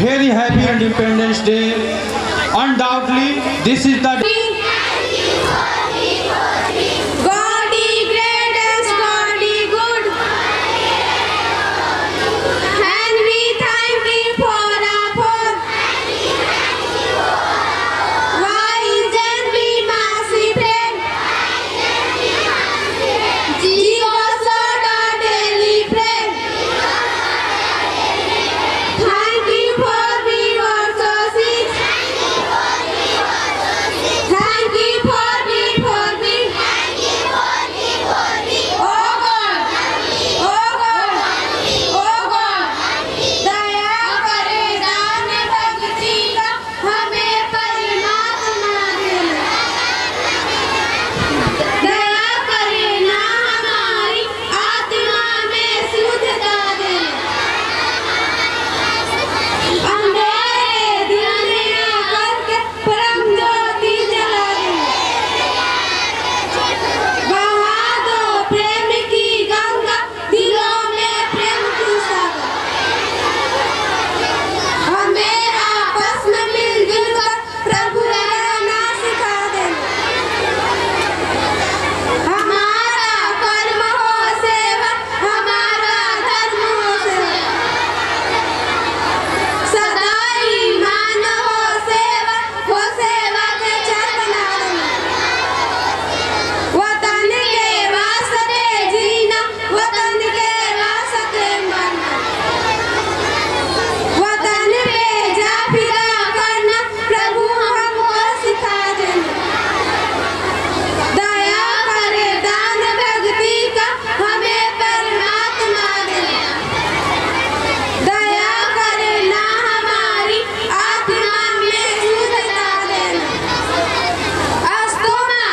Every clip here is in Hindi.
Very happy Independence Day. Undoubtedly, this is the day. God is great and God is good, and we thank Him for our faith. Why isn't we mercy friend? Jesus Lord our daily bread. Thank Him for we also see. Thank you for me, for me. Oh God, oh God, oh God, दया करे दान भक्ति का हमें परमात्मा दे। दया करे ना हमारी आत्मा में शुद्धता दे। अंधेरे दिल में करके परम ज्योति जला दे। बहा दो प्रेम की गंगा दिलों में प्रेम की सागर। हमें आपस में मिलजुल कर प्रभु रहना सिखा दे। हमारा कर्म हो सेवा, हमारा धर्म हो सेवा। सदा ईमान हो सेवा, वो सेवा के चेतना दे। वतन के वास्ते जीना, वतन के वास्ते मरना। वतन पे जा फिरा करना, प्रभु हमको सिखा देना। दया करे दान भक्ति का हमें परमात्मा देना। दया करे ना हमारी आत्मा में शुद्धता देना। अस्तोमा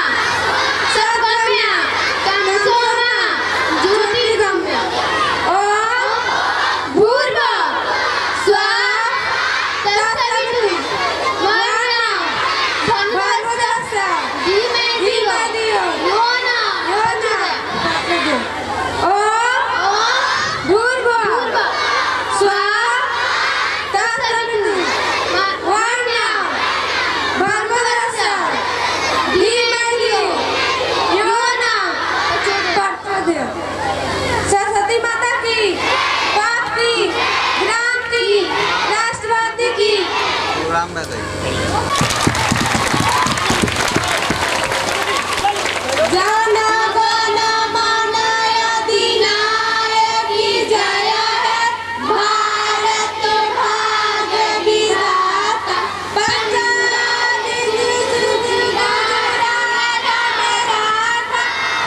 सद्गम्य तमसोमा ज्योतिर्गम्य। ओम भूर्भुवः स्वः तत्सवितुर्वरेण्यं भर्गो धीमहि धियो यो नः प्रचोदयात्। ओम भूर्भुवः स्वः तत्सवितुर्वरेण्यं भर्गो धीमहि धियो यो नः प्रचोदयात्। सरस्वती माता की, बाप की, ग्राम की, राष्ट्रवादी की। जन गण मन अधिनायक की जय है, भारत भाग्य विधाता। पंजाब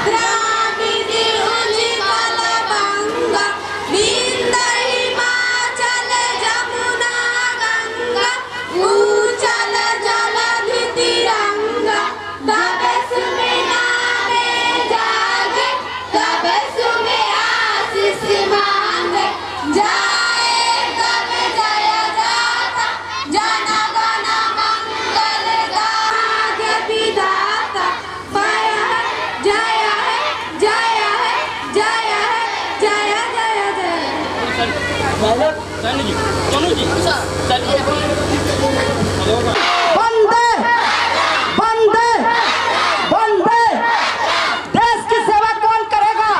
द्राविड उज्ज्वल बंगा, विंध्य हिमाचल जमुना गंगा, उच्चल जलधि तिरंगा। तब सुमें नारे जागे, तब सुमें आशीष मांगे। जाए तब जय जाता, जन गण मंगल भाग्य विधाता। जय है, जय है, जय है, जय है, जय जय जय। वंदे वंदे वंदे। देश की सेवा कौन करेगा?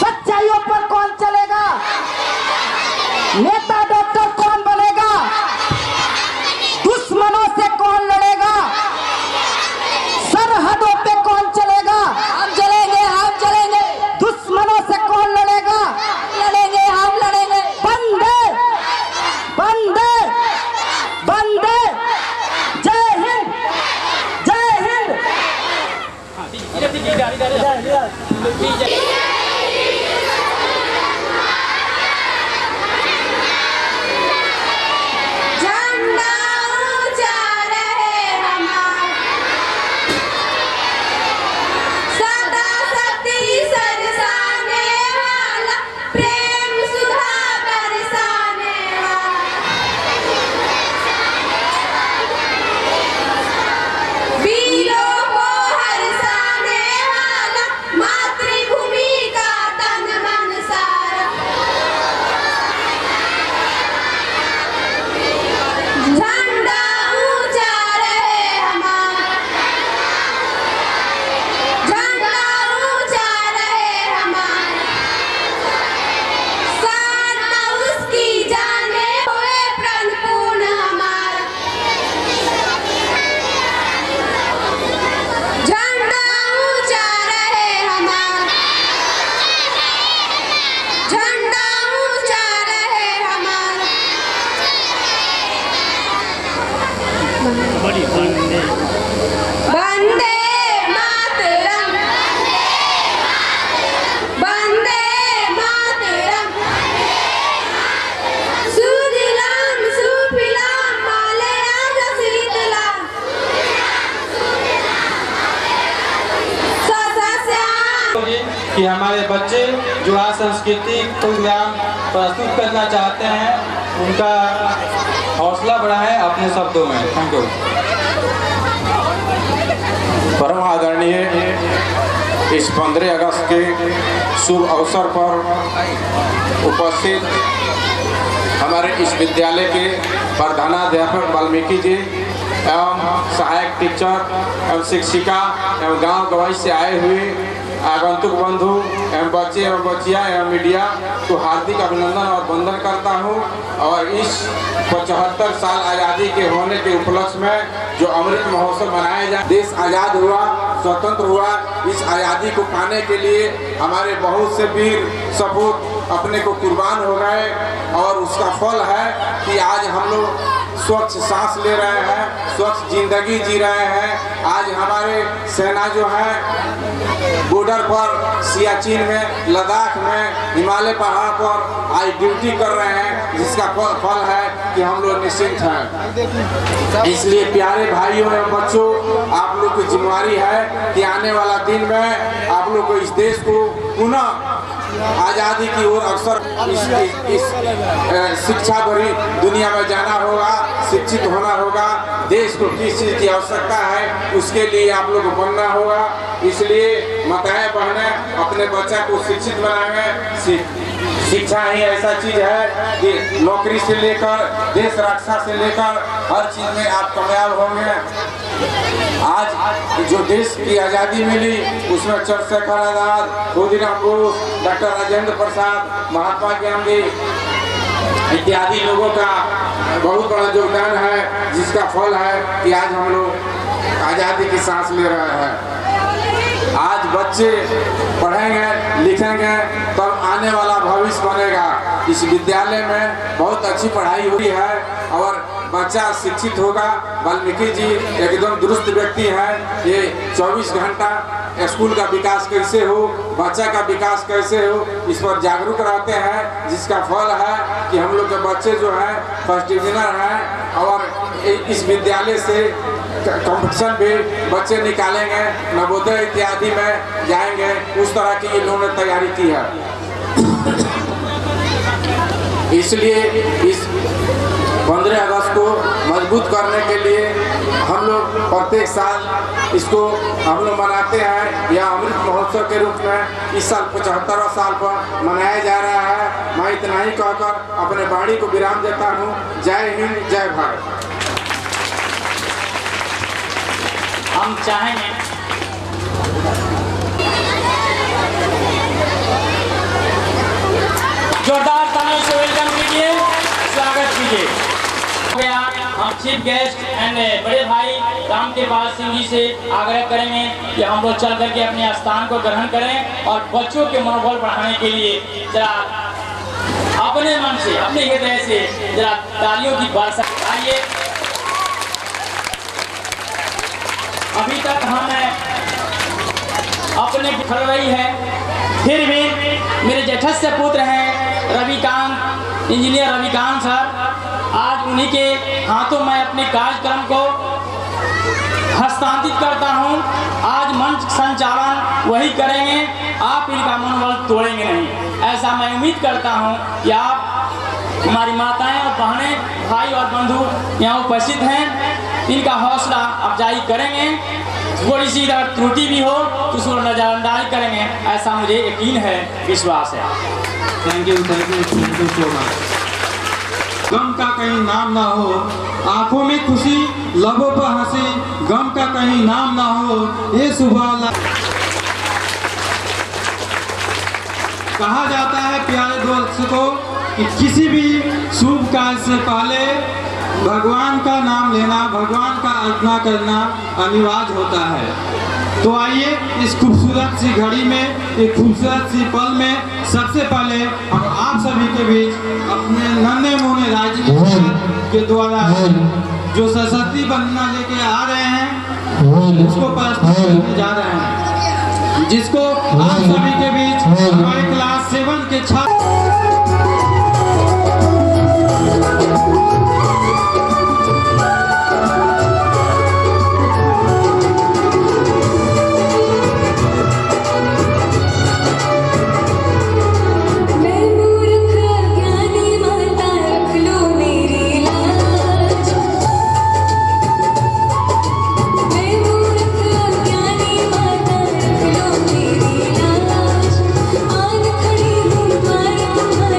सच्चाइयों पर कौन चलेगा? नेता डॉक्टर कौन बनेगा? दुश्मनों से कौन लड़ेगा? सरहदों पे कौन चलेगा? हम चलेंगे, हम चलेंगे। वंदे वंदे जय हिंद जय हिंद। झंडा ऊंचा रहे हमारा, सदा शक्ति सरसाने वाला, प्रेम सुधा बरसाने वाला, वीरों को हरसाने वाला, मातृभूमि का तन मन सारा। झंडा ऊंचा रहे हमारा, झंडा ऊंचा रहे हमारा, शान उसकी जाने हुए प्रण पूर्ण हमारा। झंडा ऊंचा रहे हमारा, झंडा ऊंचा रहे हमारा। वंदे मातरम, वंदे मातरम, सुजलाम सुफलाम मालयाज शीतलाम, सस्याम। कि हमारे बच्चे जो आज सांस्कृतिक प्रोग्राम प्रस्तुत करना चाहते हैं उनका हौसला बढ़ाएं अपने शब्दों में। Thank you. परम आदरणीय इस 15 अगस्त के शुभ अवसर पर उपस्थित हमारे इस विद्यालय के प्रधानाध्यापक वाल्मीकि जी एवं सहायक टीचर एवं शिक्षिका एवं गांव गवाई से आए हुए आगंतुक बंधु एवं बच्चे एवं बच्चियाँ एवं मीडिया को हार्दिक अभिनंदन और वंदन करता हूँ। और इस 75 साल आज़ादी के होने के उपलक्ष्य में जो अमृत महोत्सव मनाया जाए, देश आज़ाद हुआ, स्वतंत्र हुआ। इस आज़ादी को पाने के लिए हमारे बहुत से वीर सपूत अपने को कुर्बान हो गए और उसका फल है कि आज हम लोग स्वच्छ सांस ले रहे हैं, स्वच्छ जिंदगी जी रहे हैं। आज हमारे सेना जो है बॉर्डर पर, सियाचिन में, लद्दाख में, हिमालय पहाड़ पर आज ड्यूटी कर रहे हैं, जिसका फल है कि हम लोग निश्चिंत हैं। इसलिए प्यारे भाइयों एवं बच्चों, आप लोग की जिम्मेदारी है कि आने वाला दिन में आप लोग को इस देश को पुनः आज़ादी की ओर अक्सर इस शिक्षा भरी दुनिया में जाना होगा, शिक्षित होना होगा। देश को किस चीज़ की आवश्यकता है उसके लिए आप लोग को बनना होगा। इसलिए माताएं बहनें अपने बच्चा को शिक्षित बनाएंगे। शिक्षा ही ऐसा चीज़ है कि नौकरी से लेकर देश रक्षा से लेकर हर चीज़ में आप कामयाब होंगे। आज जो देश की आज़ादी मिली उसमें चंद्रशेखर आजाद, खुदीराम बोस, डॉक्टर राजेंद्र प्रसाद, महात्मा गांधी इत्यादि लोगों का बहुत बड़ा योगदान है, जिसका फल है कि आज हम लोग आज़ादी की सांस ले रहे हैं। आज बच्चे पढ़ेंगे लिखेंगे तब आने वाला भविष्य बनेगा। इस विद्यालय में बहुत अच्छी पढ़ाई हुई है और बच्चा शिक्षित होगा। वाल्मीकि जी एकदम दुरुस्त व्यक्ति हैं। ये 24 घंटा स्कूल का विकास कैसे हो, बच्चा का विकास कैसे हो, इस पर जागरूक रहते हैं, जिसका फल है कि हम लोग के बच्चे जो हैं फर्स्ट डिविजनर हैं। और इस विद्यालय से कंपटीशन भी बच्चे निकालेंगे, नवोदय इत्यादि में जाएंगे। उस तरह की इन्होंने तैयारी की है। इसलिए इस 15 अगस्त को मजबूत करने के लिए हम लोग प्रत्येक साल इसको हम लोग मनाते हैं। यह अमृत महोत्सव के रूप में इस साल 75वां साल पर मनाया जा रहा है। मैं इतना ही कहकर अपने वाणी को विराम देता हूँ। जय हिंद, जय भारत। हम चाहेंगे जोरदार तालियों से वेलकम कीजिए, स्वागत कीजिए। हम चीफ गेस्ट एंड बड़े भाई रामकृपाल सिंह जी से आग्रह करेंगे कि हम लोग चल करके अपने स्थान को ग्रहण करें और बच्चों के मनोबल बढ़ाने के लिए जरा अपने मन से, अपने हृदय से जरा तालियों की वर्षा आइए। अभी तक हम अपने फल रही है, फिर भी मेरे जेठस्य पुत्र हैं रविकांत, इंजीनियर रविकांत सर, आज उन्हीं के हाथों में अपने कार्यक्रम को हस्तांतरित करता हूं। आज मंच संचालन वही करेंगे, आप इनका मनोबल तोड़ेंगे नहीं, ऐसा मैं उम्मीद करता हूं कि आप हमारी माताएं और बहनें, भाई और बंधु यहाँ उपस्थित हैं, इनका हौसला अफजाई करेंगे। थोड़ी सी अगर त्रुटि भी हो तो उसको नजरअंदाज करेंगे, ऐसा मुझे यकीन है, विश्वास है। Thank you so much. गम का कहीं नाम ना हो, आंखों में खुशी, लबों पर हंसी, गम का कहीं नाम ना हो, ये सुबह कहा जाता है प्यारे दोस्तों कि किसी भी शुभ कार्य से पहले भगवान का नाम लेना, भगवान का अर्चना करना अनिवार्य होता है। तो आइए इस खूबसूरत सी घड़ी में, एक खूबसूरत सी पल में सबसे पहले हम आप सभी के बीच अपने नन्हे मुन्ने राजनीति के द्वारा जो सरस्वती वंदना लेके आ रहे हैं उसको प्रस्तुत करने जा रहे हैं, जिसको आप सभी के बीच हमारे क्लास 7 के छात्र आन खड़ी हूँ द्वार तुम्हारे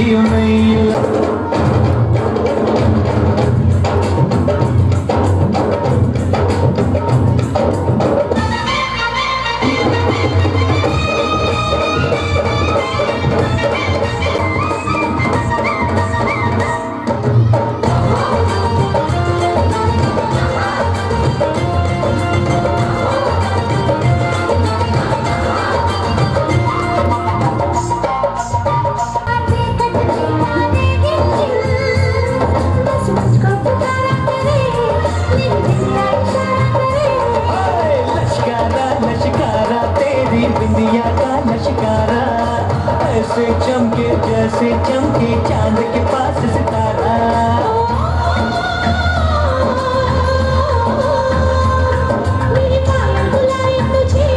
जियो नहीं लश्कारा तेरी बिंदिया का लश्कारा ऐसे चमके जैसे चमके चांद के पास सितारा मेरी पायल बुलाए तुझे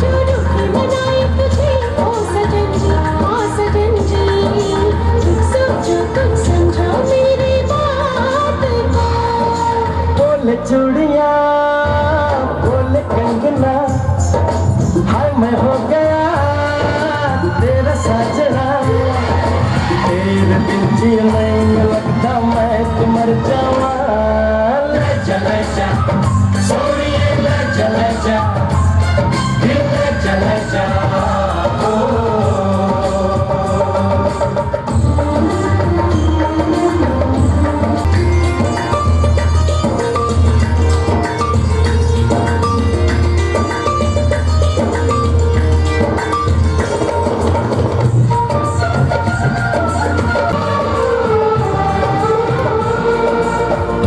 जो रूठी बनाए तुझे ओ सजन जी कुछ सोचो कुछ समझो मेरी बात को बोले चूड़िया बोले कंगना हाय मैं हो गया तेरा साजना तेरे बिन जिया नहीं लगता मैं तो मर जाऊं ले जा सोनिए ले जा दिल ले जा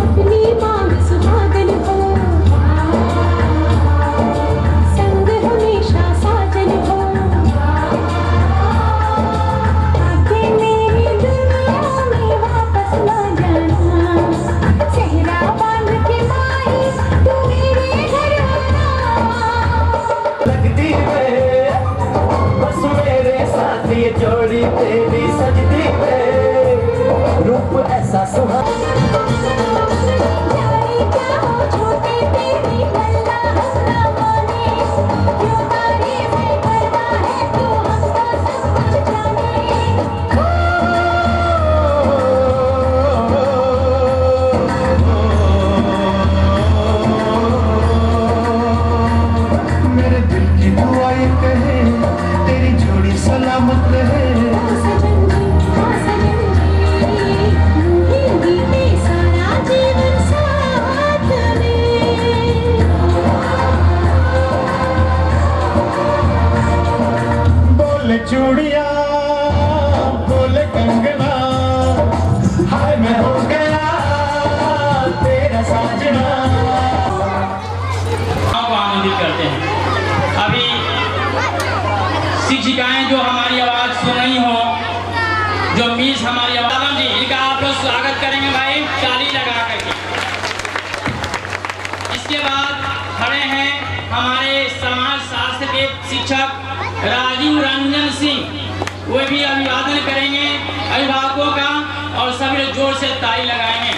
अपनी मांग सुहागन हो संग हमेशा साजन हो आके मेरी दुनिया में वापस ना जाना सेहरा बांध के माई तू मेरे घर आना लगती है बस मेरे साथ ये जोड़ी तेरी सजदी है रूप ऐसा सुहाना जाने क्या हो छोटे तेरी गल्ला हंसना माने क्यों तारीफ करता है तू हमको सब कुछ जाने मेरे दिल की दुआ ये कहे तेरी जोड़ी सलामत रहे सजन जी बीते सारा जीवन साथ में बोले चूड़िया बोले कंगना हाय मैं हो गया तेरा साजना को आनंदित करते हैं। अभी शिक्षिकाएं जो हमारी आवाज सुन रही हो, जो मिस हमारी आवाज जी, इनका आप लोग स्वागत करेंगे भाई ताली लगा करके। इसके बाद खड़े हैं हमारे समाज शास्त्र के शिक्षक राजीव रंजन सिंह, वे भी अभिवादन करेंगे अभिभावकों का और सभी लोग जोर से ताली लगाएंगे।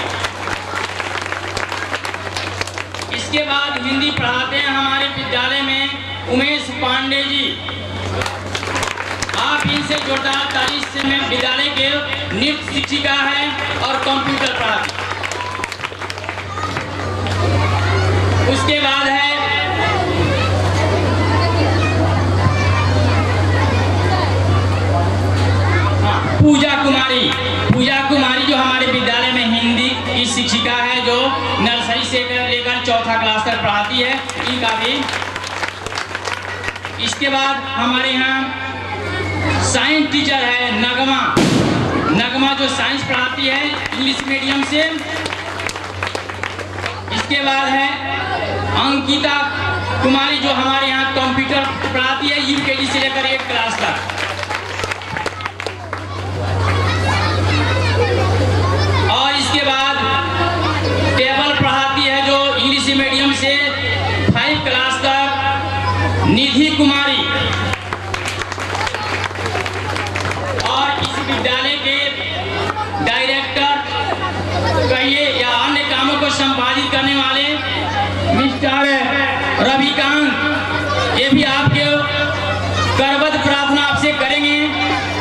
इसके बाद हिंदी पढ़ाते हैं हमारे विद्यालय में उमेश पांडे जी, आप इनसे जोरदार ताली से में विद्यालय के नृत्य शिक्षिका है और कंप्यूटर पढ़ाती। उसके बाद है पूजा कुमारी जो हमारे विद्यालय में हिंदी की शिक्षिका है, जो नर्सरी से लेकर चौथा क्लास तक पढ़ाती है, इनका भी। इसके बाद हमारे यहाँ साइंस टीचर है नगमा जो साइंस पढ़ाती है इंग्लिश मीडियम से। इसके बाद है अंकिता कुमारी जो हमारे यहाँ कंप्यूटर पढ़ाती है यूकेजी से लेकर 8 क्लास तक। और इसके बाद टेबल पढ़ाती है जो इंग्लिश मीडियम से 5 क्लास तक निधि कुमारी। और इस विद्यालय के डायरेक्टर कहिए या अन्य कामों को संपादित करने वाले मिस्टर रविकांत, ये भी आपके करबद्ध प्रार्थना आपसे करेंगे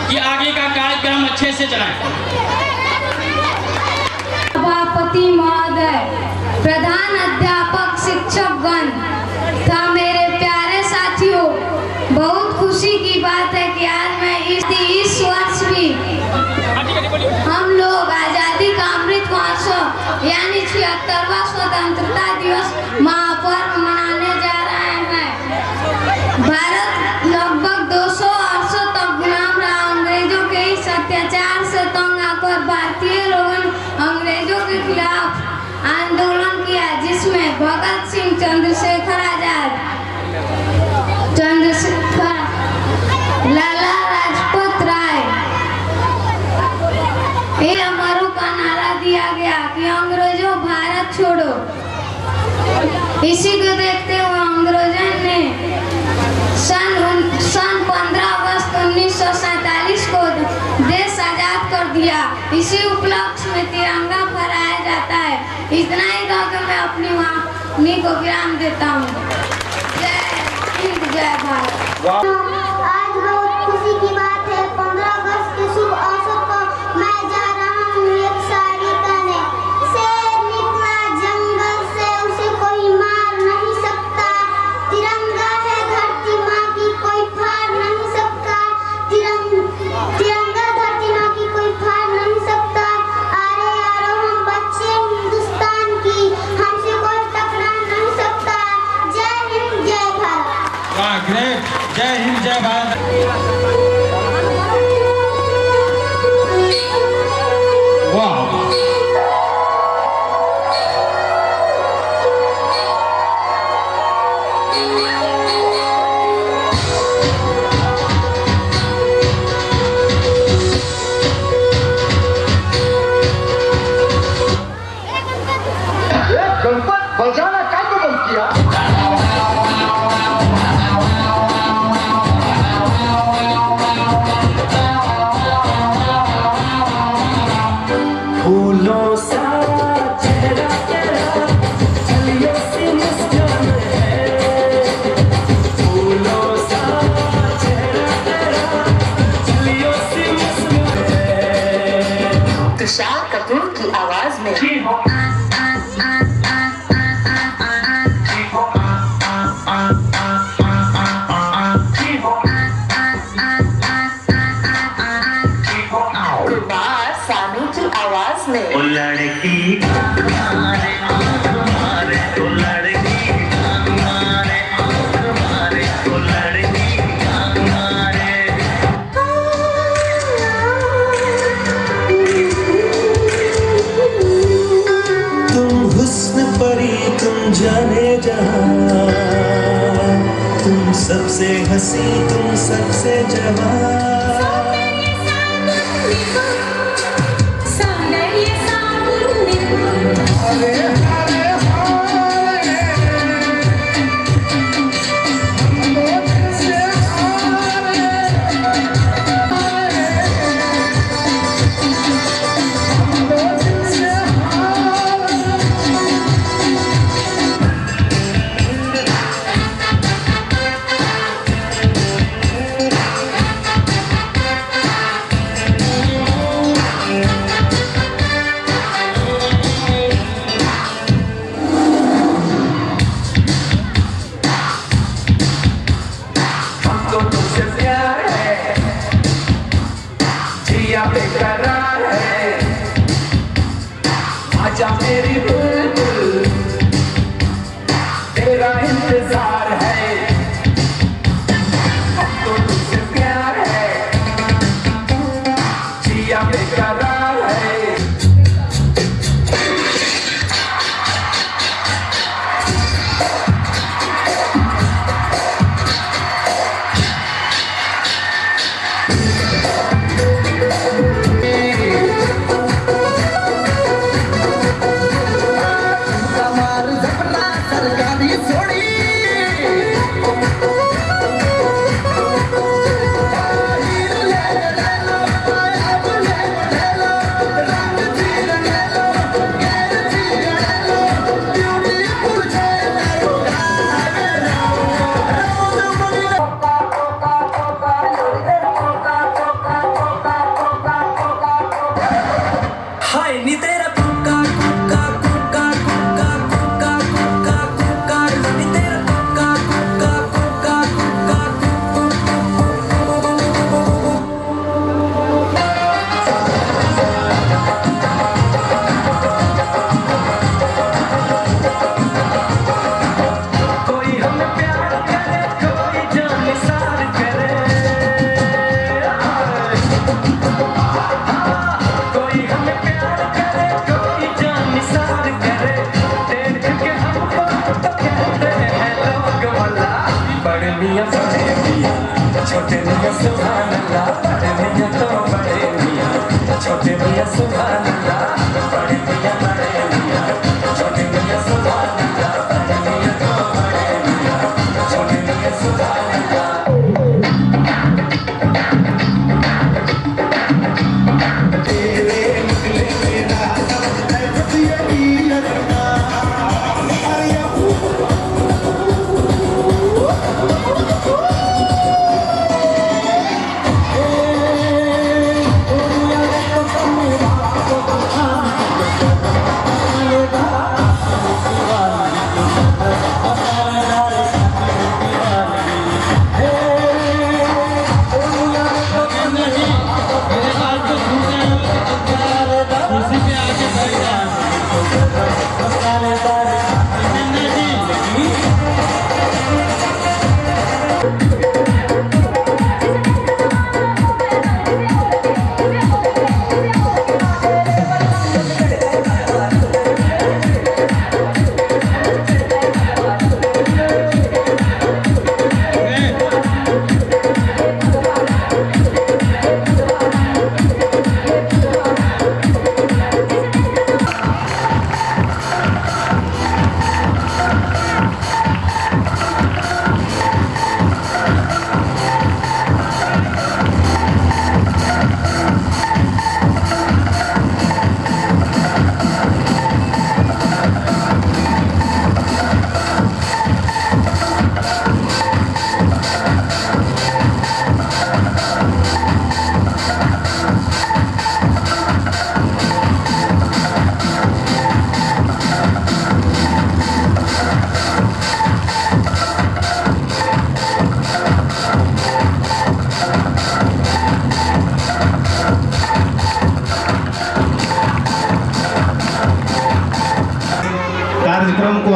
कि आगे आगे का कार्यक्रम अच्छे से चलाएं। सभापति महोदय, प्रधान अध्यापक, शिक्षकगण तथा मेरे प्यारे साथियों, बहुत खुशी की बात है कि आज मैं इस वर्ष भी हम लोग आजादी का अमृत महोत्सव यानी 76वां स्वतंत्रता दिवस महापर्व मनाने जा रहे हैं। भारत लगभग 200 वर्षों तक गुलाम रहा। अंग्रेजों के इस अत्याचार से तंग आकर भारतीय लोगों ने अंग्रेजों के खिलाफ आंदोलन किया, जिसमें भगत सिंह, चंद्रशेखर आजाद, लाला लाजपत राय, इन अमरों का नारा दिया गया कि अंग्रेजों भारत छोड़ो। इसी को देखते हुए अंग्रेजों ने सन 15 अगस्त 1947 को देश आजाद कर दिया। इसी उपलक्ष्य में तिरंगा फहराया जाता है। इतना ही कहकर मैं अपनी वाणी को विराम देता हूँ। जय हिंद, जय भारत। आज बहुत खुशी की बात है। 15 अगस्त के शुभ अवसर पर मैं जा रहा हूँ एक शायरी कहने। शेर निकला जंगल से, उसे कोई मार नहीं सकता। तिरंगा है धरती माँ की, कोई फाड़ नहीं सकता। तिरंगा धरती माँ की, कोई फाड़ नहीं सकता। अरे यारो हम बच्चे हिंदुस्तान की, हमसे कोई टकरा नहीं सकता। जय हिंद, जय भारत। वाह, ग्रेट। जय हिंद, जय भारत। वाह, गणपत बजाना का तो बंद किया। फूलों सा चेहरा तेरा, चलियो सी मुस्कान है। फूलों सा चेहरा तेरा, चलियो सी मुस्कान है। तुषार कपूर की आवाज में कुमार सानू की आवाज में ओ लड़की मारे आँख मारे, ओ लड़की मारे आँख मारे, ओ लड़की मारे। तुम हुस्न परी, तुम जाने जहां, तुम सबसे हंसी, तुम सबसे जवान। आजा मेरी बुलबुल, तेरा इंतजार है, हमको तुझसे प्यार है, जिया बेकरार है।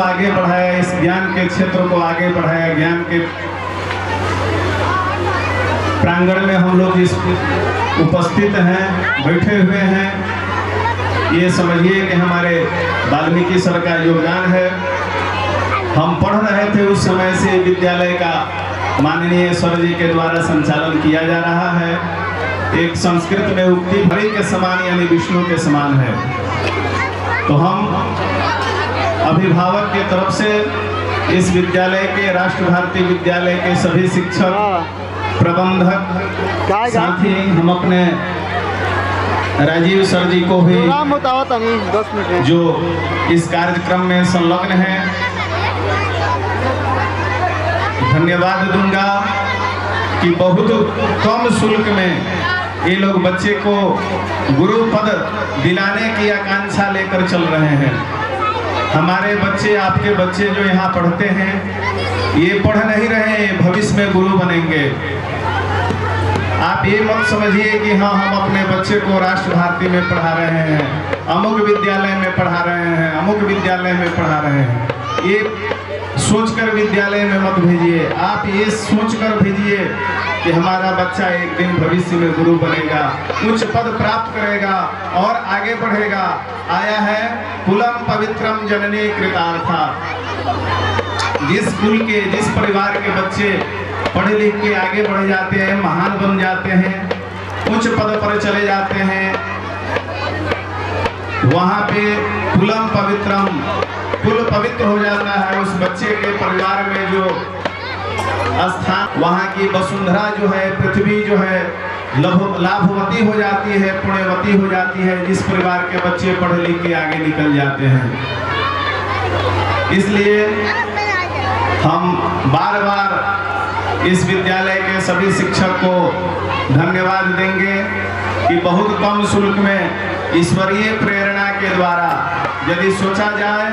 आगे बढ़ाया, इस ज्ञान के क्षेत्र को आगे बढ़ाया। ज्ञान के प्रांगण में हम लोग इस उपस्थित हैं, बैठे हुए हैं। ये समझिए कि हमारे वाल्मीकि सर का योगदान है। हम पढ़ रहे थे उस समय से विद्यालय का माननीय सर जी के द्वारा संचालन किया जा रहा है। एक संस्कृत में उक्ति हरि के समान यानी विष्णु के समान है। तो हम अभिभावक के तरफ से इस विद्यालय के, राष्ट्र भारती विद्यालय के सभी शिक्षक, प्रबंधक, साथ ही हम अपने राजीव सर जी को भी जो इस कार्यक्रम में संलग्न हैं धन्यवाद दूंगा कि बहुत कम शुल्क में ये लोग बच्चे को गुरु पद दिलाने की आकांक्षा लेकर चल रहे हैं। हमारे बच्चे, आपके बच्चे जो यहाँ पढ़ते हैं, ये पढ़ नहीं रहे, भविष्य में गुरु बनेंगे। आप ये मत समझिए कि हाँ हम अपने बच्चे को राष्ट्र भारती में पढ़ा रहे हैं, अमुक विद्यालय में पढ़ा रहे हैं, अमुक विद्यालय में पढ़ा रहे हैं। ये सोचकर विद्यालय में मत भेजिए। आप ये सोचकर भेजिए कि हमारा बच्चा एक दिन भविष्य में गुरु बनेगा, उच्च पद प्राप्त करेगा और आगे बढ़ेगा। आया है कुलम पवित्रम जननी कृतार्था। जिस कुल के, जिस परिवार के बच्चे पढ़े लिख के आगे बढ़ जाते हैं, महान बन जाते हैं, उच्च पद पर चले जाते हैं, वहाँ पे कुलम पवित्रम, कुल पवित्र हो जाता है। उस बच्चे के परिवार में जो स्थान, वहाँ की वसुंधरा जो है, पृथ्वी जो है लाभवती हो जाती है, पुण्यवती हो जाती है, जिस परिवार के बच्चे पढ़ लिख के आगे निकल जाते हैं। इसलिए हम बार बार इस विद्यालय के सभी शिक्षक को धन्यवाद देंगे कि बहुत कम शुल्क में ईश्वरीय प्रेरणा के द्वारा यदि सोचा जाए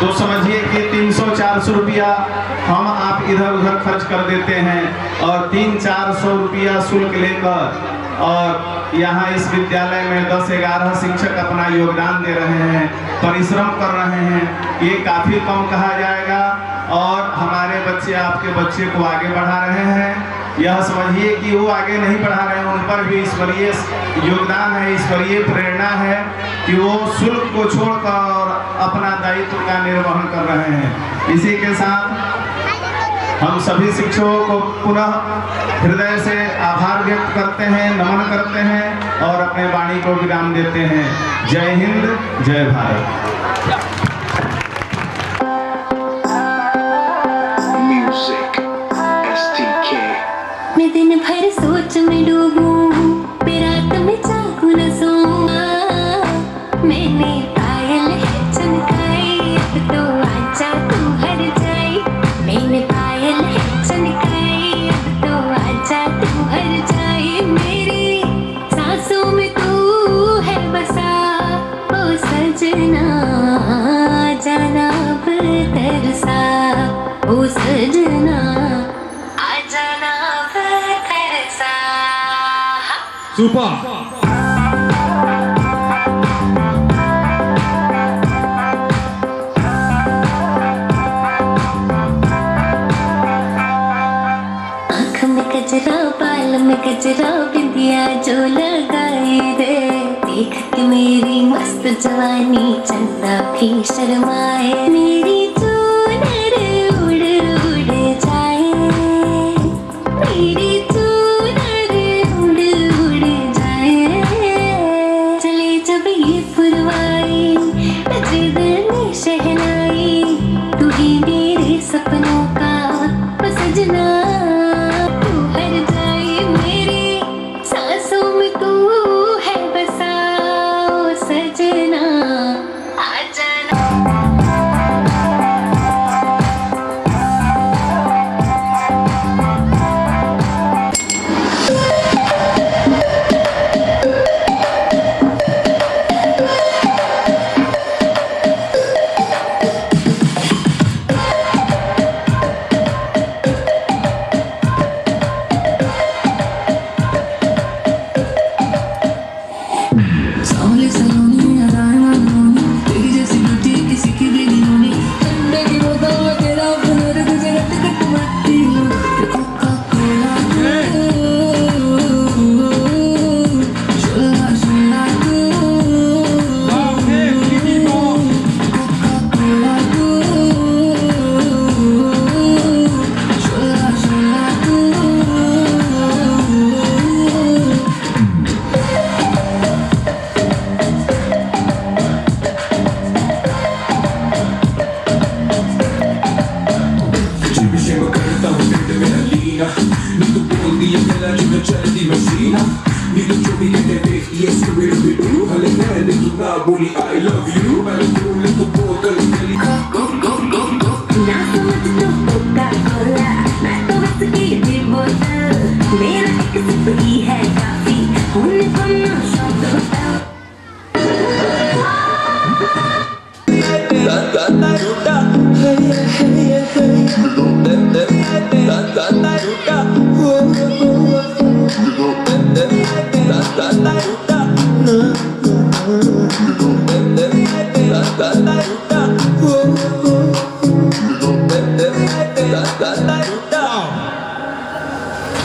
तो समझिए कि 300-400 रुपया हम आप इधर उधर खर्च कर देते हैं और 300-400 रुपया शुल्क लेकर और यहाँ इस विद्यालय में 10-11 शिक्षक अपना योगदान दे रहे हैं, परिश्रम कर रहे हैं। ये काफ़ी कम कहा जाएगा और हमारे बच्चे, आपके बच्चे को आगे बढ़ा रहे हैं। यह समझिए कि वो आगे नहीं बढ़ा रहे हैं, उन पर भी ईश्वरीय योगदान है, ईश्वरीय प्रेरणा है कि वो शुल्क को छोड़कर अपना दायित्व का निर्वहन कर रहे हैं। इसी के साथ हम सभी शिक्षकों को पुनः हृदय से आभार व्यक्त करते हैं, नमन करते हैं और अपने वाणी को विराम देते हैं। जय हिंद, जय भारत। मैं दिन भर सोच में डूबूं, मैं रात में जागूं न सोऊं। मैंने पायल है चमकाई, अब तो आजा तू हर जाई। मैंने पायल है चमकाई, अब तो आजा तू हर जाई। मेरी सांसों में तू है बसा, ओ सजना जाना तरसा, ओ सजना सुपर। आँख में गजरा, बाल में गजरा, बिंदिया जो लगाई दे, देख के मेरी मस्त जवानी चंदा भी शर्माए। मेरी चूनर उड़ उड़ जाए, मेरी शहनाई, तू ही मेरे सपनों का सजना। तू हर जाए मेरी सांसों में, तू है बसा, ओ सजना आ जाना।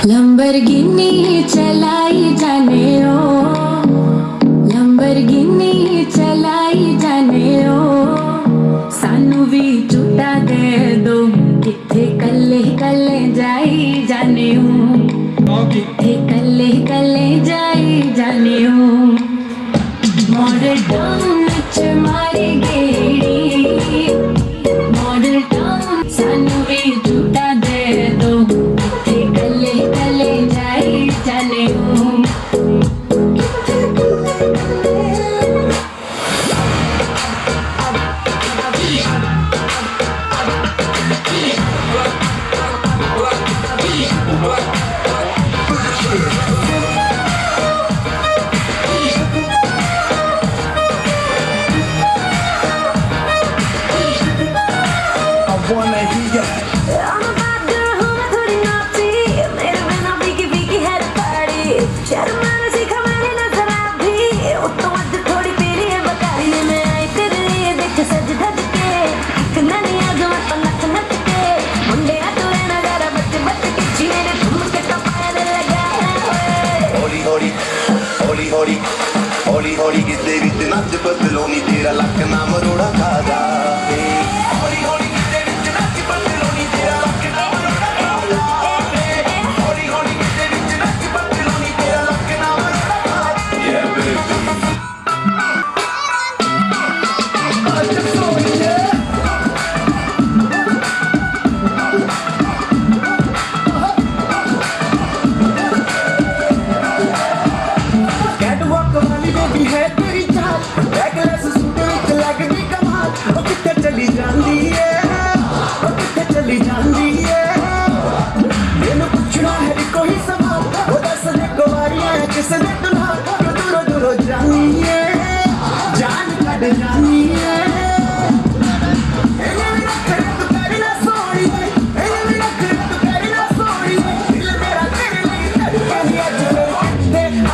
लंबरगिनी चलाई जाने ओ, लंबरगिनी चलाई जाने ओ, सानू भी झूठा दे दो, किथे कल्ले कल्ले जाई जाने ओ, किथे कल्ले कल्ले जाई जाने ओ, मॉडल टाउन च मारी गेड़ी, मॉडल टाउन सानू भी झूठा दे दो, किथे कल्ले कल्ले जाई जाने ओ। I'm a bad girl who मैं थोड़ी naughty, मेरे बिना फीकी फीकी है party, शर्म आना सीखा मैंने नजर भी, उत्तम आज थोड़ी पीली है बकारी ने मैं आई तेरे लिए देख सज धज के, एक ननी आज मैं तो नच नच के, मुंडे आ तू रहना जरा बच बच के, चीने ने तुम के तो पायल लगाया है। हौली हौली हौली हौली हौली हौली किसदे विच नच बदलोनी तेरा लक ना मरोड़ा खा जा, हौली हौली किसदे विच नच बदलोनी तेरा लक ना मरोड़ा खा जा, हौली हौली किसदे विच नच बदलोनी तेरा लक ना मरोड़ा खा जा। Yeah baby कैटवॉक वाली बेबी है तेरी चाल, बैकलेस सूट विच लगदी कमाल, ओ किथे चली जांदी है, ओ किथे चली जांदी है, मैनू पुछना है कोई सवाल, ओ दस दे कुवारियां किस दे दुल्हा, क्यों दूरों दूरों जानी है, जान कट जानी है। एने भी रख तू करना सोनी है, एने भी रख तू करना सोनी है, दिल मेरा तेरे लिए धड़के ही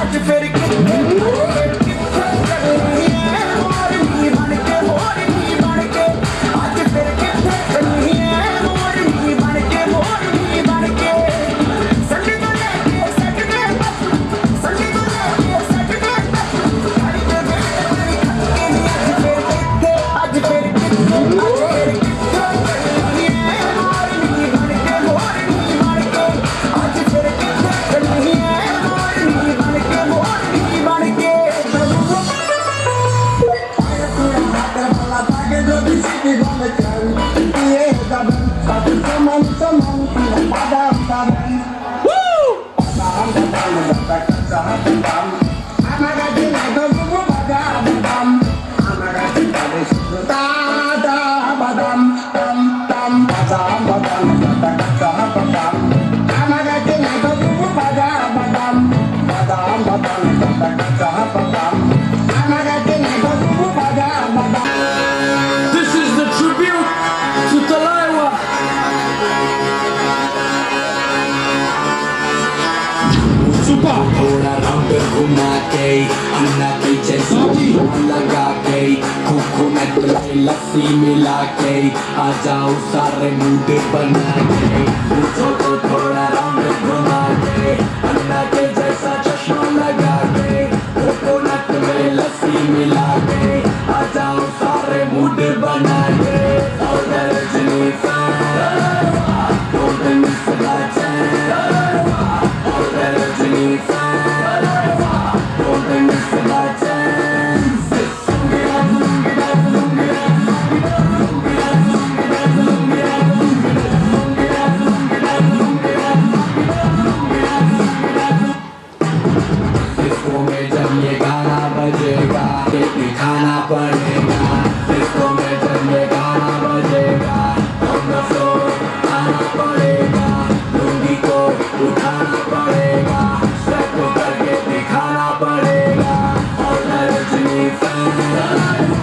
आज फिर कितने This is the tribute to Talaiwa. Super. थोड़ा राउंड घुमा के अन्ना की जैसी लगा के कोकोनट में लस्सी मिला के आ जाओ सारे मूड बना के पूछो तो थोड़ा राउंड घुमा के अन्ना के जैसा चश्मा लगा के कोकोनट में लस्सी मिला के आ जाओ सारे मूड बना के और रजनी golden जब ये गाना बजेगा केक खाना पड़ेगा डिस्को में जब ये गाना बजेगा ऑन द फ्लोर आना पड़ेगा लुंगी को उठाना पड़ेगा स्टेप करके दिखाना पड़ेगा और रजनी फैन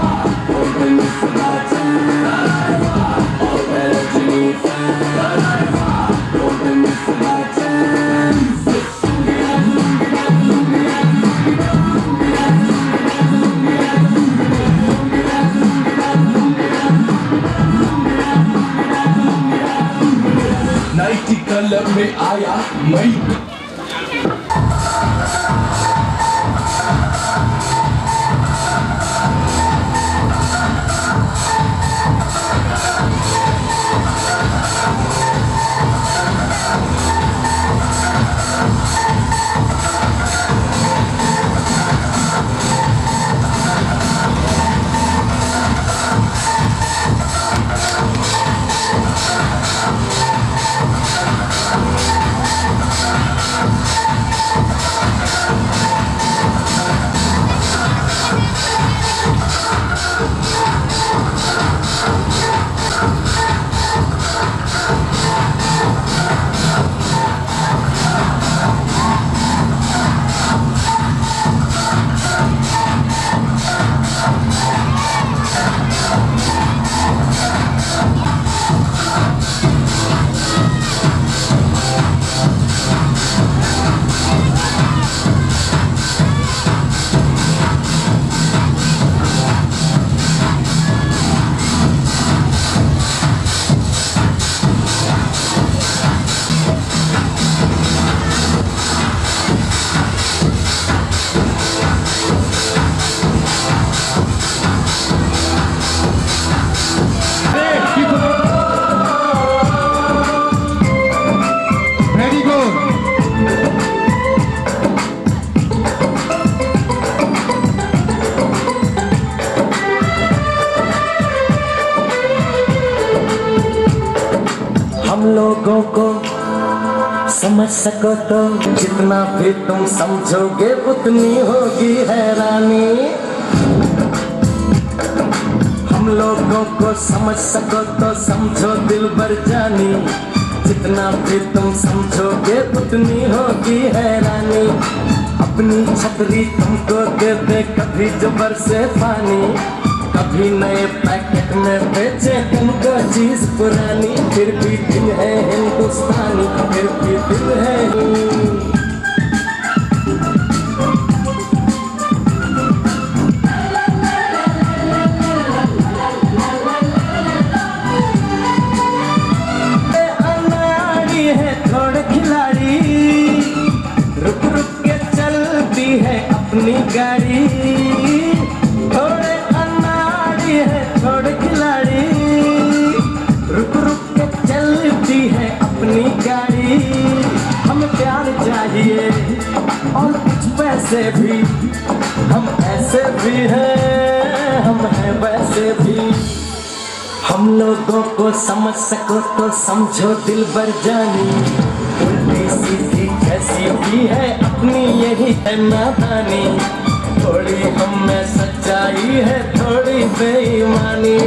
और मिस बाचन और रजनी फैन और मिस बाचन नाइटी कलर में आया मैं हम लोगों को समझ सको तो जितना भी तुम समझोगे उतनी होगी हैरानी हम लोगों को समझ सको तो समझो दिल भर जानी जितना भी तुम समझोगे उतनी होगी हैरानी अपनी छतरी तुमको दे दे कभी जबर से पानी कभी नए पैकेट में बेचे तुमको चीज पुरानी फिर भी दिल है हिंदुस्तानी फिर भी दिल है अनाड़ी है थोड़े खिलाड़ी रुक रुक के चलती है अपनी गाड़ी थोड़े थोड़े खिलाड़ी रुक रुक के चलती है अपनी गाड़ी हमें प्यार चाहिए और कुछ पैसे भी हम ऐसे भी हैं हम हैं वैसे भी हम लोगों को समझ सको तो समझो दिल भर जानी उल्टी सीधी कैसी भी है अपनी यही है नादानी थोड़ी हम में सच्चाई है थोड़ी बेईमानी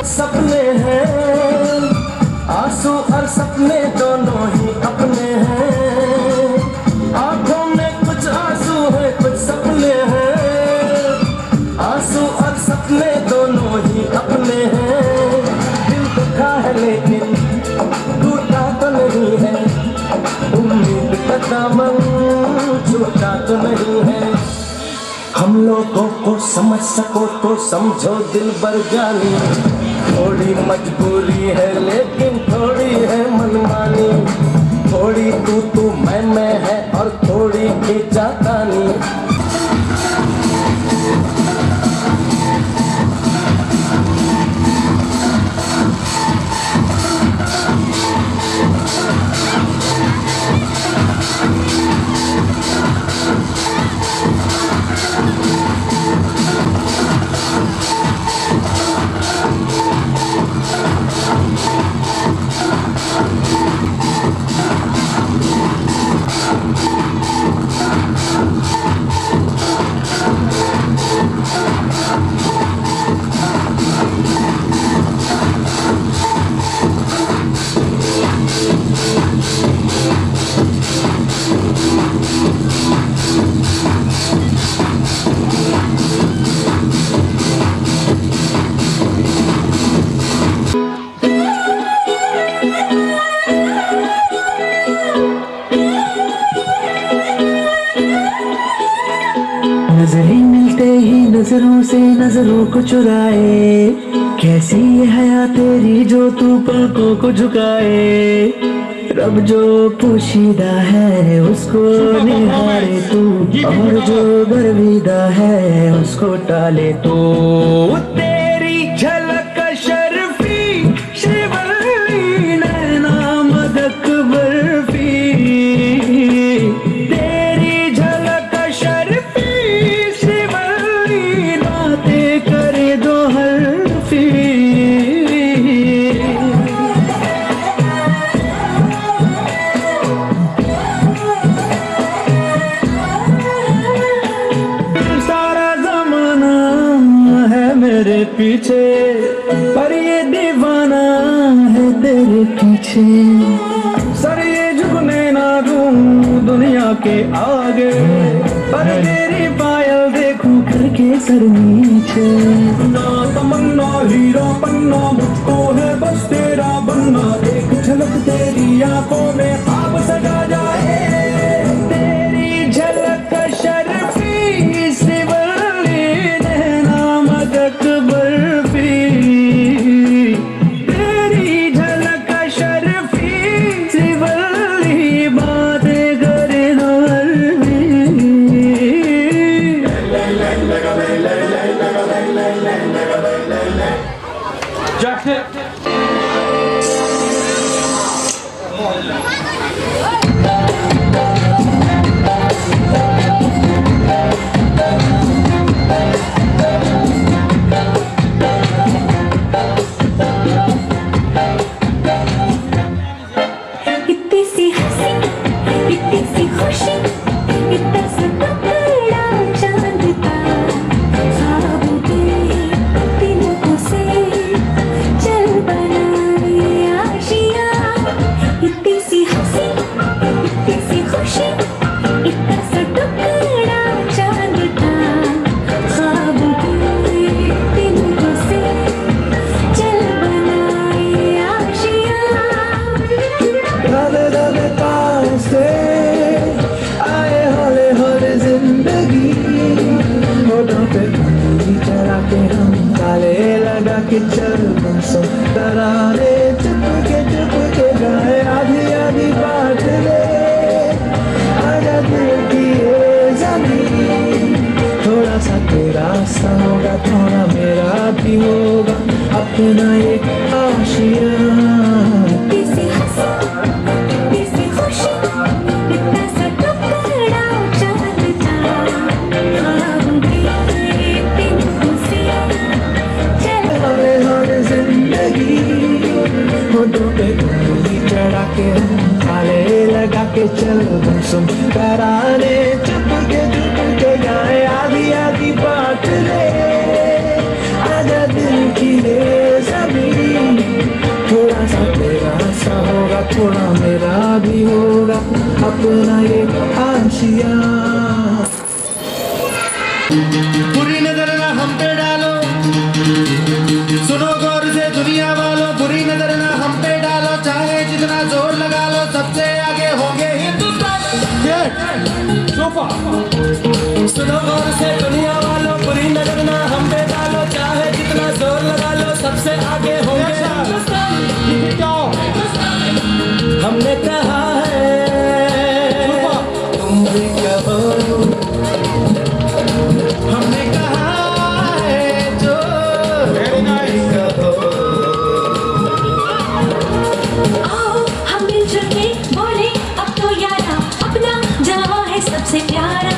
सपने हैं आंसू और सपने दोनों ही अपने हैं आंखों में कुछ आंसू है कुछ सपने हैं आंसू और सपने दोनों ही अपने हैं है लेकिन टूटा तो नहीं है उम्मीद का दामन छूटा तो नहीं है हम लोगों को समझ सको तो समझो दिल भर जानी थोड़ी मजबूरी है लेकिन थोड़ी है मनमानी थोड़ी तू मैं है और थोड़ी खींचातानी नजरों को चुराए, कैसी ये हया तेरी जो तू पलकों को झुकाए। रब जो पोशीदा है उसको निहारे तू, और जो गर्विदा है उसको टाले तू। तेरी झलक शर्फी श्रीवल्ली नैना मदक बर्फी, तेरी झलक शर्फी श्रीवल्ली बातें करे दो हरफी। मेरे पीछे पर ये दीवाना है तेरे पीछे। सर ये झुकने ना दूं दुनिया के आगे, पर तेरी पायल देखूं करके सर नीचे। ना तमन्ना हीरा पन्ना मुझको है बस तेरा बनना, एक झलक तेरी आंखों में ख्वाब सजा जाए। तेरी झलक शर्फी श्रीवल्ली नैना मदक बर्फी, तेरी झलक शर्फी श्रीवल्ली बातें करे दो हरफी। इतनी सी हंसी, इतनी सी खुशी, इतना सा टुकड़ा चांद का, ख्वाबों के तिनकों से चल बनाए आशियाँ। इतनी सी हंसी, इतनी सी खुशी, इतना सा टुकड़ा चांद का, ख्वाबों के तिनकों से चल बनाए आशियाँ। से आए हौले हौले जिंदगी, होठों पे उंगली चढ़ा के हम ताले लगा के चल बरसों तराने चुप के गाए आधी आधी बात ले। आजा दिल की ये ज़मीन, थोड़ा सा तेरा सा होगा थोड़ा मेरा भी होगा अपना ये आशियाँ। होठों पे उंगली चढ़ा के ताले लगा के चल बरसों तराने चुप के गाए आधी आधी बात ले। आजा दिल की ये ज़मीन, थोड़ा सा तेरा सा होगा थोड़ा मेरा भी होगा अपना ये आशियाँ। बुरी नजर ना हम पे डालो, सुनो गौर से दुनिया वालों, बुरी नजर ना हम पे डालो, चाहे जितना जोर लगा लो सबसे आगे होंगे हिंदुस्तान। सुनो गौर से दुनिया वालों, बुरी नजर ना हम पे डालो, चाहे जितना जोर लगा लो सबसे आगे होंगे हिंदुस्तान। हमने कहा है तुम भी कहो, हमने कहा है जो आओ हम मिलजुल के बोले अब तो यारा, अपना जहां है सबसे प्यारा।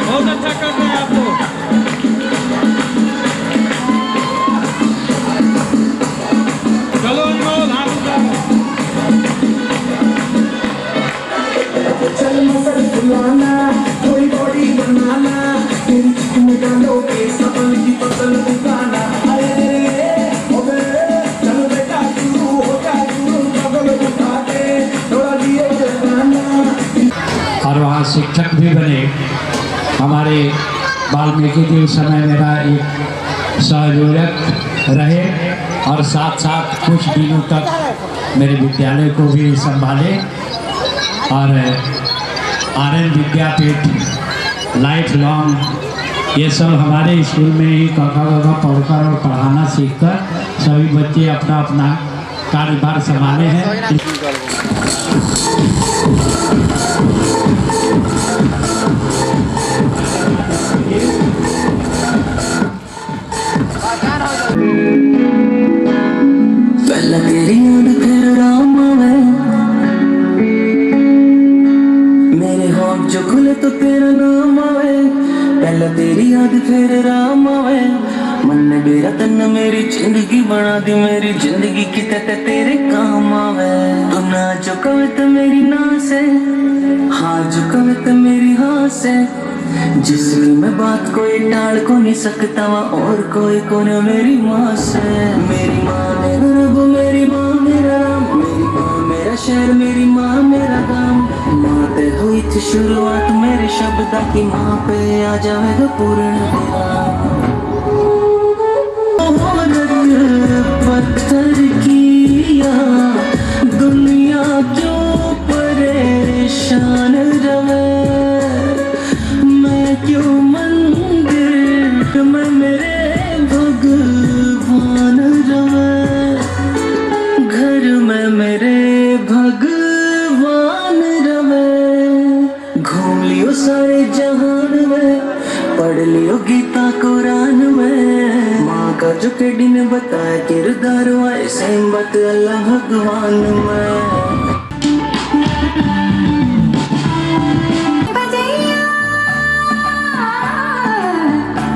बहुत अच्छा करते हैं आप लोग। चलो अनमोल, हाथ उठाओ। चल मसल फुलाना, थोड़ी बॉडी बनाना, तेरी चिकन में डालो के सफल की फसल उगाना। अरे ओबे चल बेटा शुरू हो जा, शुरू बगल उठा के थोड़ा दियो जगाना। और वहाँ शिक्षक भी बने। हमारे वाल्मीकि जी उस समय मेरा एक सहयोजक रहे और साथ साथ कुछ दिनों तक मेरे विद्यालय को भी संभाले और आर्यन विद्यापीठ लाइफ लॉन्ग ये सब हमारे स्कूल में ही कखा पढ़कर और पढ़ाना सीखकर सभी बच्चे अपना अपना कार्यभार संभाले हैं। पहला तेरी याद फिर राम आवे, मेरे होंठ जो खुले तो तेरा नाम आवे। पहला तेरी याद फिर राम आवे, मन ने मेरा तन मेरी जिंदगी बना दी, मेरी जिंदगी की तक तेरे काम आवे। तू ना जो कवे तो मेरी ना से, हाँ जो कवे तो मेरी हाँ से। जिसकी मैं बात कोई टाल को नहीं सकता वहाँ और कोई को न मेरी माँ से। मेरी माँ मेरा रब, मेरी माँ मेरा राम, मेरी माँ मेरा शहर, मेरी माँ मेरा गाँव। माँ पे हुई थी शुरुआत मेरे शब्द की, माँ पे आ जाएगा पूर्ण विराम। पत्थर की दुनिया क्यों परेशान रहे, क्यों मंदिर में मेरे भगवान रवे, घर में मेरे भगवान रवे। घूम लियो सारे जहान में, पढ़ लियो गीता कुरान में। माँ का जो केडी ने बताया किरदार ऐसे मत अल्लाह भगवान में।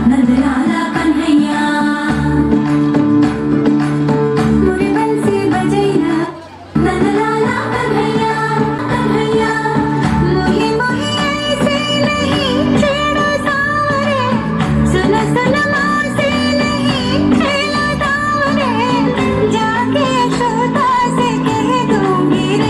नंदलाला कन्हैया मोरे बंसी बजैया, नंदलाला कन्हैया कन्हैया। मोहे मोहे ऐसे नहीं छेड़ो सावरे, सुनो सुनो माँ से नहीं खेलो दावरे। जाके यशोदा से कह दूंगी रे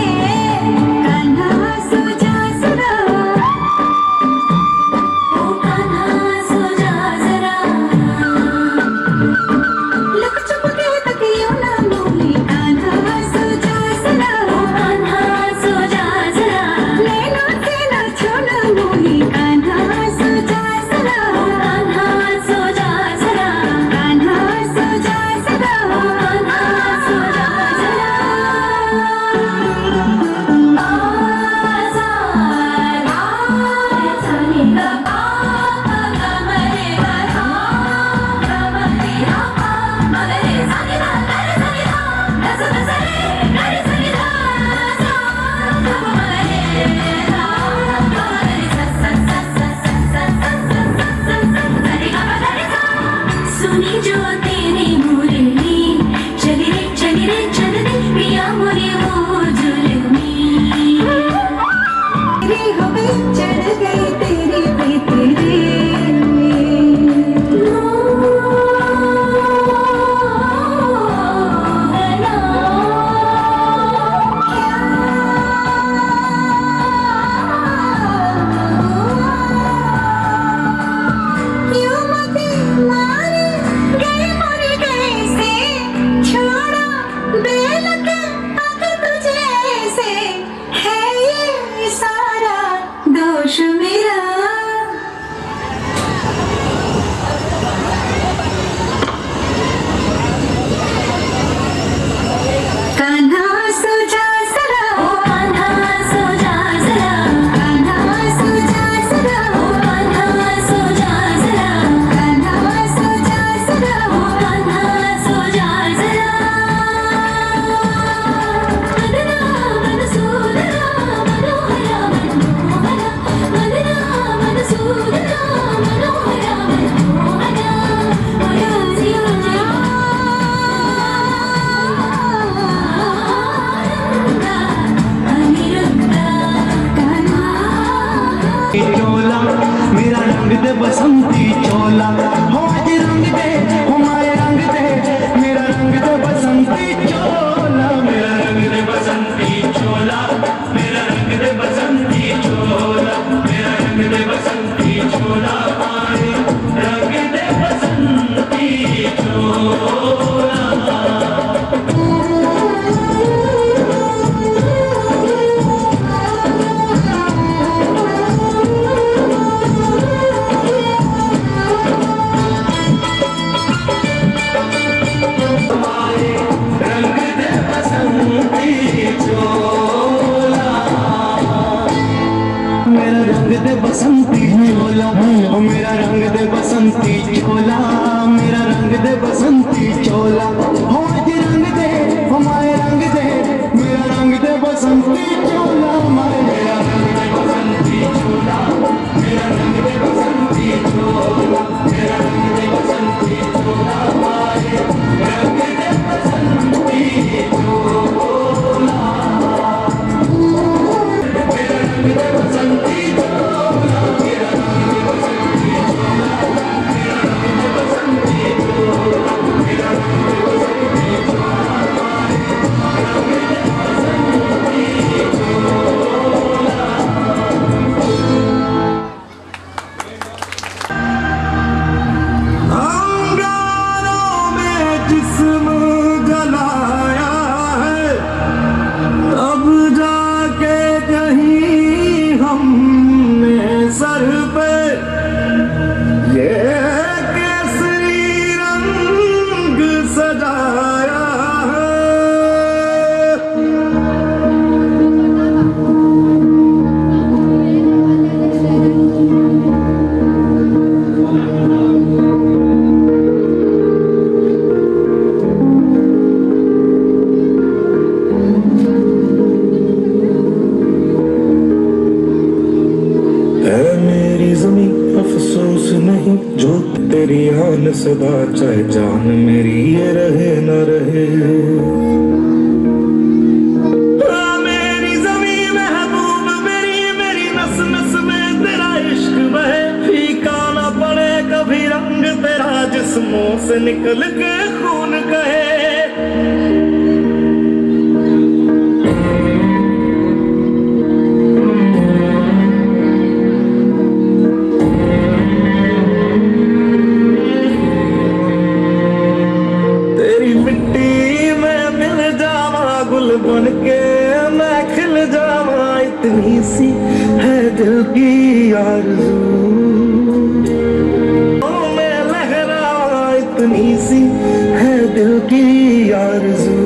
बसंती चोला हो आज रंग दे हमारे रंग दे मेरा रंग दे बसंती चोला मेरा रंग दे बसंती चोला मेरा रंग दे बसंती चोला मेरा रंग दे बसंती चोला हमारे रंग दे बसंती चोला बसंती चोला ओ मेरा रंग दे बसंती चोला मेरा रंग दे बसंती चोला हो आज रंग दे हमारे रंग दे मेरा रंग दे बसंती चोला हमारे मेरा रंग दे बसंती चोला मेरा रंग दे बसंती चोला मेरा रंग दे बसंती चोला हमारे रंग दे बसंती चोला मेरा रंग दे बसंती सदा चाहे जान मेरी ये रहे न रहे मेरी ज़मीं महबूब मेरी नस नस में तेरा इश्क बहे फीका न पड़े कभी रंग तेरा जिस्मों से निकल के खून कहे इतनी सी है दिल की आरज़ू मैं लहरा इतनी सी है दिल की आरज़ू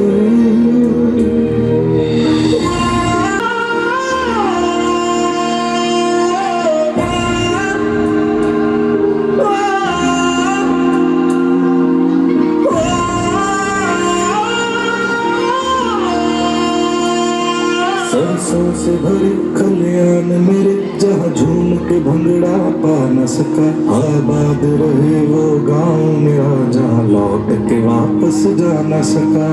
सरसों से भरे खलियान मेरे जहाँ झूम के भंगड़ा पा न सका आबाद रहे वो गाँव मेरा जहाँ लौट के वापस जा न सका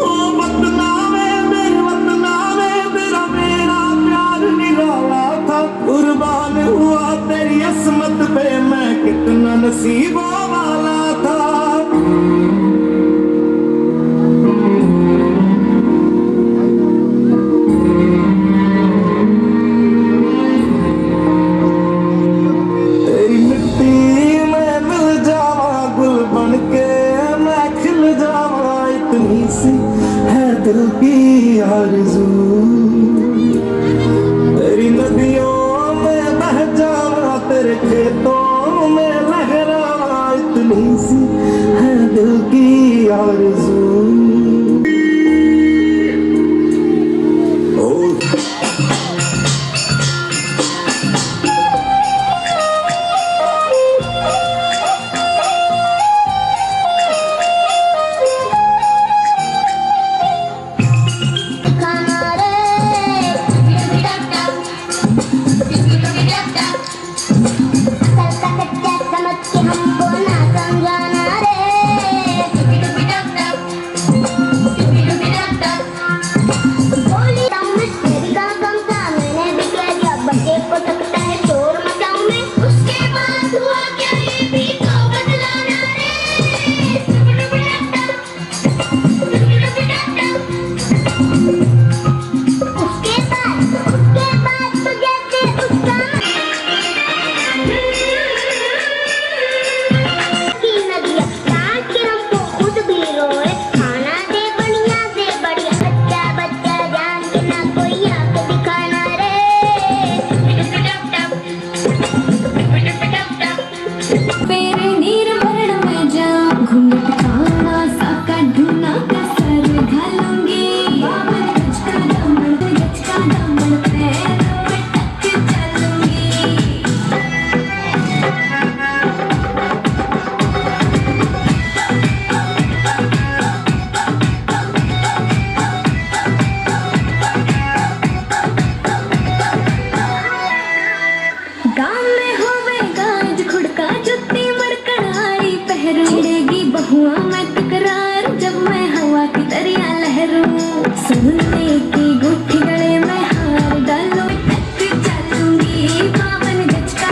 ओ बदनामे तेरा मेरा प्यार निराला था कुर्बान हुआ तेरी असमत पे मैं कितना नसीबों वाला था दिल की आरज़ू तेरी नदियों में बह जावा तेरे खेतों में लहरावा इतनी सी है दिल की आरज़ू ढूंढने की गुत्थी गले में हार डालो चलूंगी बावन गज का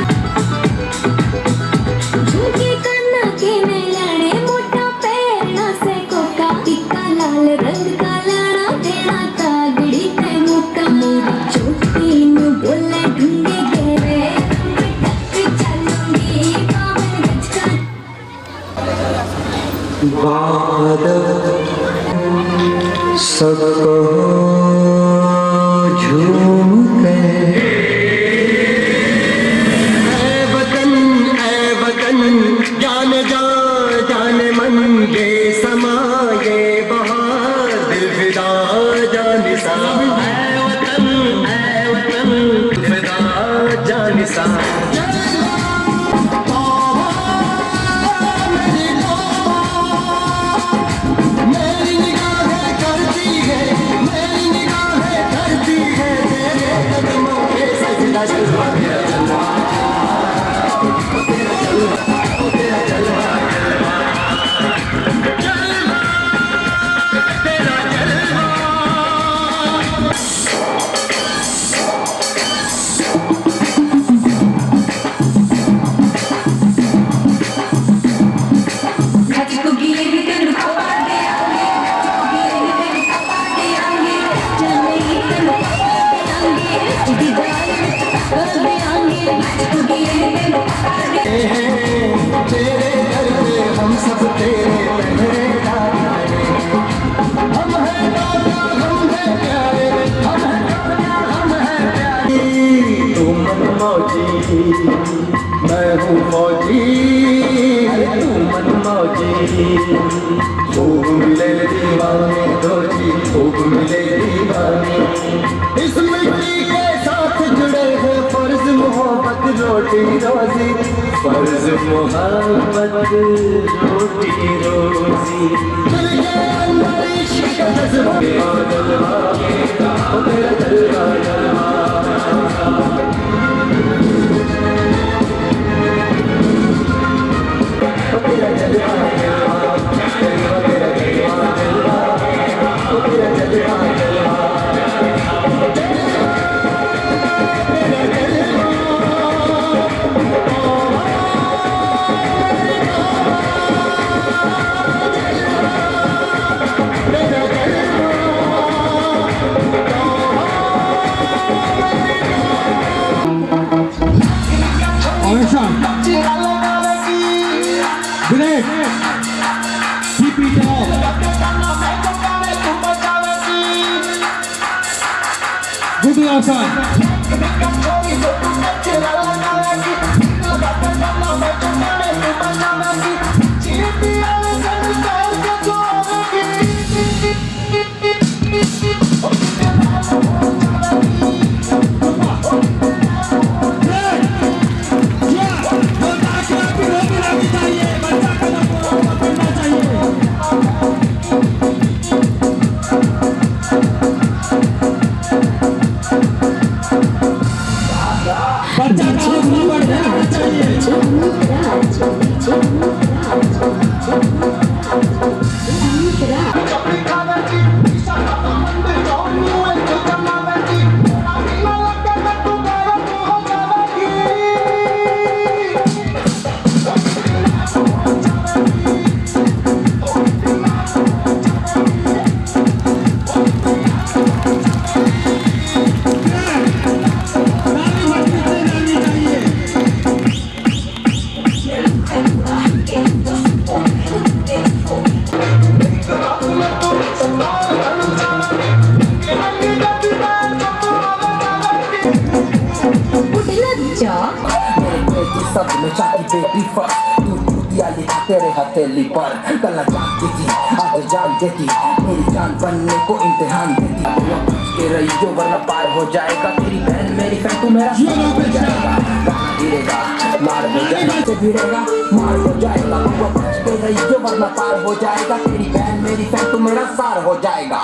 झुमके काना के मैं लाड़े मोटा पैरना से कोका टिक्का लाल रंग का लाड़ा देना तागड़ी ते मुक्का मेरी चोटी नु बोले ढूंढे गहरे चलूंगी बावन गज का सबको झूम के ऐ वतन जाने जा जाने मन ये समा ये बहार दिल फिदा जाने सा ऐ वतन फिदा जाने सा तेरे दर पे हम सब तेरे पहरेदार हम हैं दादा हम हैं प्यारे हम हैं प्यारे तू मन मौजी मैं हूँ फौजी तू मन मौजी खूब मिले दीवाने दोजी खूब मिले दीवाने इस मिट्टी के साथ जुड़े हैं फर्ज मोहब्बत रोटी रोजी फर्ज मोहब्बत रोटी रोजी दिल के अंदर इश्क का जज्बा जलवा ओ तेरा जलवा जलवा ओ तेरा जलवा Great! Keep it up! Good job, son! सब में चाहती बेटी फर्स्ट तू दिया लिखा तेरे हथेली पर कल जानती थी आज जान देती मेरी जान बनने को इम्तिहान देती के रही जो वरना पार हो जाएगा तेरी बहन मेरी फ्रेंड तू मेरा हो जाएगा गिरेगा मार हो जाएगा से भिड़ेगा मार हो जाएगा वो बच के रही जो वरना पार हो जाएगा तेरी बहन मेरी फ्रेंड तू मेरा सार हो जाएगा